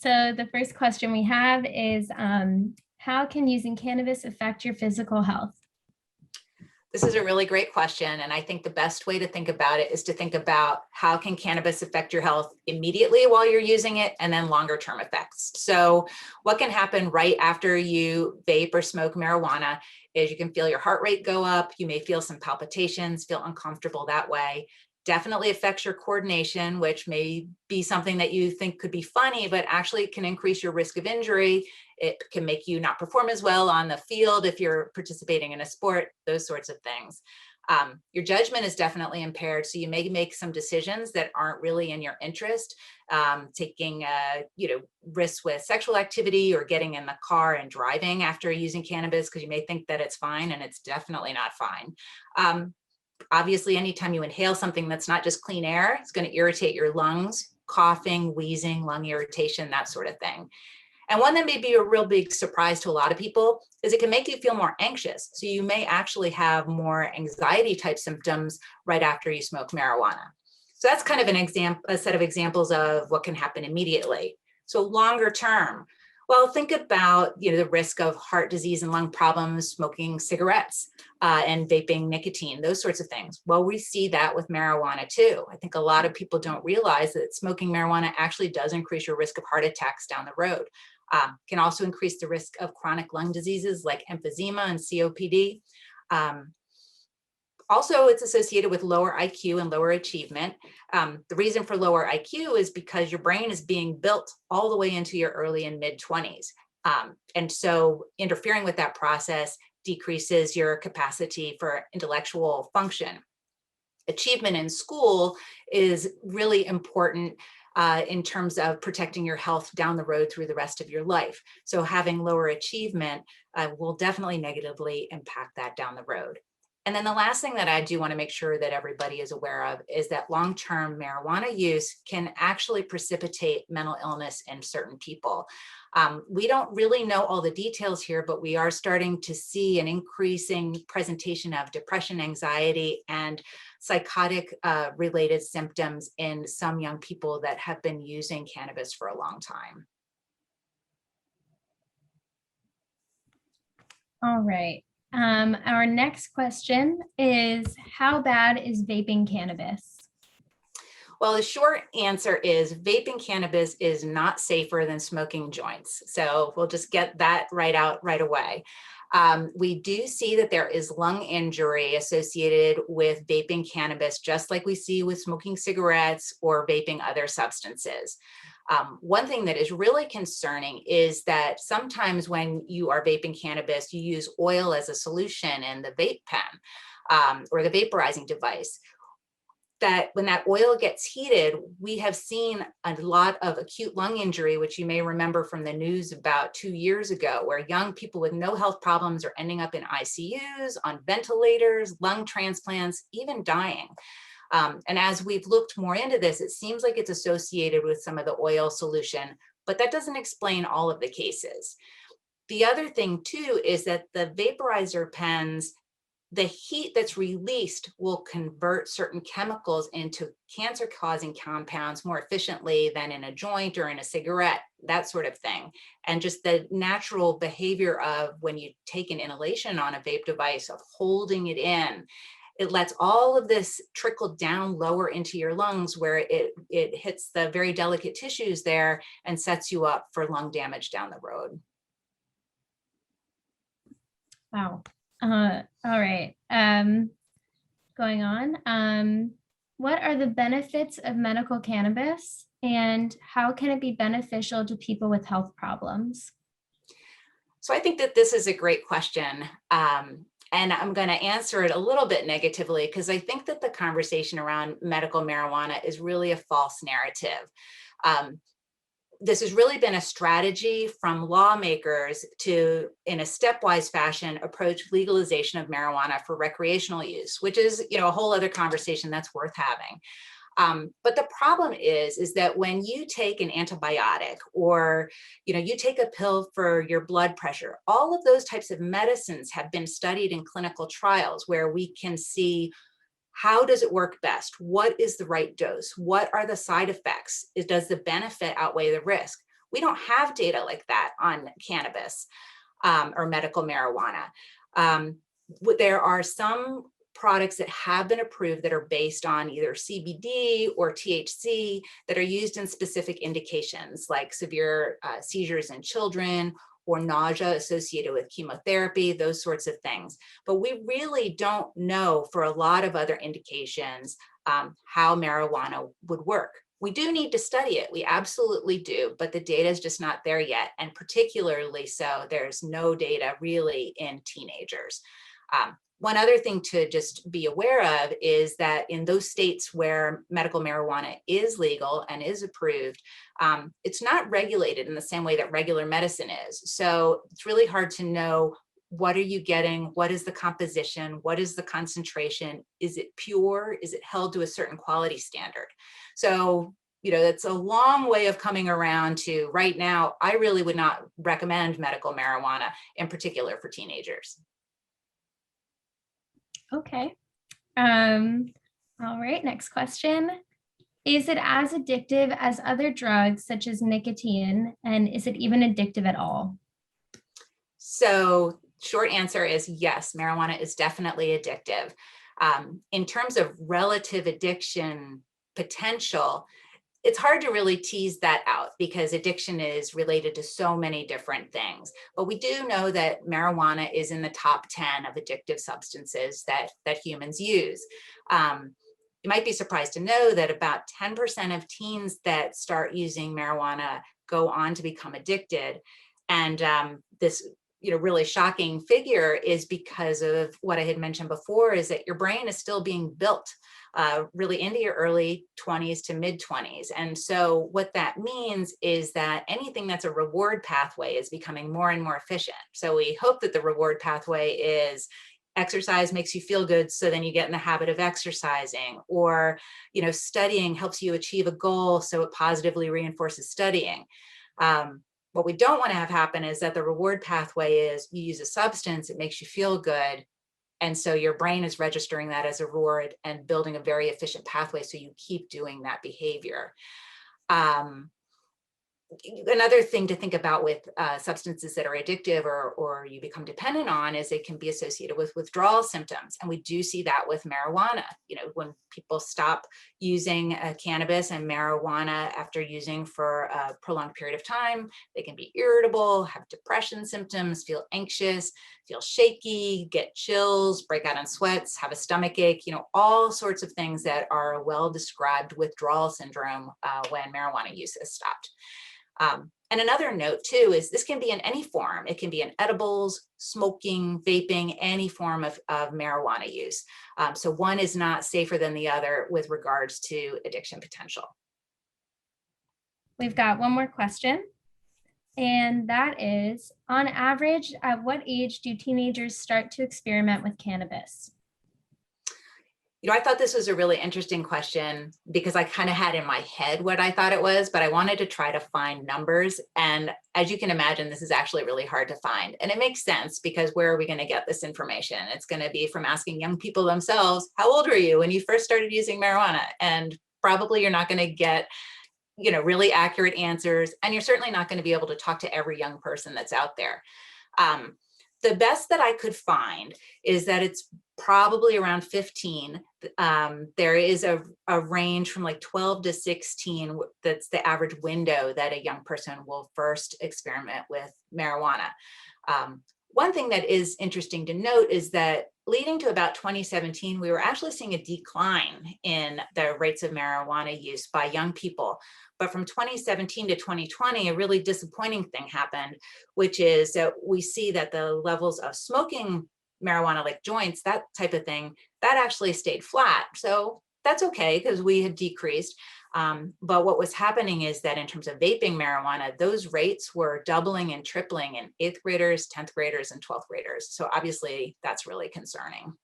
So the first question we have is, how can using cannabis affect your physical health? This is a really great question. And I think the best way to think about it is to think about how can cannabis affect your health immediately while you're using it, and then longer term effects. So what can happen right after you vape or smoke marijuana is you can feel your heart rate go up. You may feel some palpitations, feel uncomfortable that way. Definitely affects your coordination, which may be something that you think could be funny, but actually can increase your risk of injury. It can make you not perform as well on the field if you're participating in a sport, those sorts of things. Your judgment is definitely impaired, so you may make some decisions that aren't really in your interest, taking risks with sexual activity or getting in the car and driving after using cannabis because you may think that it's fine, and it's definitely not fine. Obviously, anytime you inhale something that's not just clean air, it's going to irritate your lungs, coughing, wheezing, lung irritation, that sort of thing. And one that may be a real big surprise to a lot of people is it can make you feel more anxious. So you may actually have more anxiety type symptoms right after you smoke marijuana. So that's kind of a set of examples of what can happen immediately. So longer term, well, think about the risk of heart disease and lung problems, smoking cigarettes and vaping nicotine, those sorts of things. Well, we see that with marijuana too. I think a lot of people don't realize that smoking marijuana actually does increase your risk of heart attacks down the road. Can also increase the risk of chronic lung diseases like emphysema and COPD. Also, it's associated with lower IQ and lower achievement. The reason for lower IQ is because your brain is being built all the way into your early and mid 20s. And so interfering with that process decreases your capacity for intellectual function. Achievement in school is really important in terms of protecting your health down the road through the rest of your life. So having lower achievement will definitely negatively impact that down the road. And then the last thing that I do want to make sure that everybody is aware of is that long-term marijuana use can actually precipitate mental illness in certain people. We don't really know all the details here, but we are starting to see an increasing presentation of depression, anxiety, and psychotic related symptoms in some young people that have been using cannabis for a long time. All right. Our next question is, how bad is vaping cannabis? Well, the short answer is vaping cannabis is not safer than smoking joints. So we'll just get that right out right away. We do see that there is lung injury associated with vaping cannabis, just like we see with smoking cigarettes or vaping other substances. One thing that is really concerning is that sometimes when you are vaping cannabis, you use oil as a solution in the vape pen or the vaporizing device. That when that oil gets heated, we have seen a lot of acute lung injury, which you may remember from the news about 2 years ago, where young people with no health problems are ending up in ICUs, on ventilators, lung transplants, even dying. And as we've looked more into this, it seems like it's associated with some of the oil solution, but that doesn't explain all of the cases. The other thing too is that the vaporizer pens, the heat that's released will convert certain chemicals into cancer-causing compounds more efficiently than in a joint or in a cigarette, that sort of thing. And just the natural behavior of when you take an inhalation on a vape device of holding it in, it lets all of this trickle down lower into your lungs where it hits the very delicate tissues there and sets you up for lung damage down the road. Wow. All right. Going on. What are the benefits of medical cannabis, and how can it be beneficial to people with health problems? So I think that this is a great question. And I'm going to answer it a little bit negatively because I think that the conversation around medical marijuana is really a false narrative. This has really been a strategy from lawmakers to, in a stepwise fashion, approach legalization of marijuana for recreational use, which is, a whole other conversation that's worth having. But the problem is that when you take an antibiotic or, you take a pill for your blood pressure, all of those types of medicines have been studied in clinical trials where we can see how does it work best? What is the right dose? What are the side effects? Does the benefit outweigh the risk? We don't have data like that on cannabis or medical marijuana. There are some products that have been approved that are based on either CBD or THC that are used in specific indications like severe seizures in children or nausea associated with chemotherapy, those sorts of things. But we really don't know for a lot of other indications how marijuana would work. We do need to study it. We absolutely do, but the data is just not there yet. And particularly so, there's no data really in teenagers. One other thing to just be aware of is that in those states where medical marijuana is legal and is approved, it's not regulated in the same way that regular medicine is. So it's really hard to know, what are you getting? What is the composition? What is the concentration? Is it pure? Is it held to a certain quality standard? So, that's a long way of coming around to right now, I really would not recommend medical marijuana, in particular for teenagers. Okay. All right, next question. Is it as addictive as other drugs such as nicotine, and is it even addictive at all? So short answer is yes, marijuana is definitely addictive. In terms of relative addiction potential, it's hard to really tease that out because addiction is related to so many different things. But we do know that marijuana is in the top 10 of addictive substances that humans use. You might be surprised to know that about 10% of teens that start using marijuana go on to become addicted. And this really shocking figure is because of what I had mentioned before, is that your brain is still being built really into your early 20s to mid 20s. And so what that means is that anything that's a reward pathway is becoming more and more efficient. So we hope that the reward pathway is exercise makes you feel good, so then you get in the habit of exercising, or studying helps you achieve a goal, so it positively reinforces studying. What we don't want to have happen is that the reward pathway is you use a substance, it makes you feel good, and so your brain is registering that as a reward and building a very efficient pathway, so you keep doing that behavior. Another thing to think about with substances that are addictive or you become dependent on is it can be associated with withdrawal symptoms. And we do see that with marijuana. When people stop using cannabis and marijuana after using for a prolonged period of time, they can be irritable, have depression symptoms, feel anxious, feel shaky, get chills, break out in sweats, have a stomach ache, all sorts of things that are well described withdrawal syndrome when marijuana use is stopped. And another note too is this can be in any form. It can be in edibles, smoking, vaping, any form of marijuana use. So one is not safer than the other with regards to addiction potential. We've got one more question. And that is, on average, at what age do teenagers start to experiment with cannabis? I thought this was a really interesting question because I kind of had in my head what I thought it was, but I wanted to try to find numbers. And as you can imagine, this is actually really hard to find. And it makes sense because where are we going to get this information? It's going to be from asking young people themselves, how old were you when you first started using marijuana? And probably you're not going to get really accurate answers. And you're certainly not going to be able to talk to every young person that's out there. The best that I could find is that it's probably around 15. There is a range from like 12 to 16. That's the average window that a young person will first experiment with marijuana. One thing that is interesting to note is that leading to about 2017, we were actually seeing a decline in the rates of marijuana use by young people. But from 2017 to 2020, a really disappointing thing happened, which is that we see that the levels of smoking marijuana, like joints, that type of thing, that actually stayed flat. So that's okay because we had decreased. But what was happening is that in terms of vaping marijuana, those rates were doubling and tripling in 8th graders, 10th graders, and 12th graders. So obviously that's really concerning.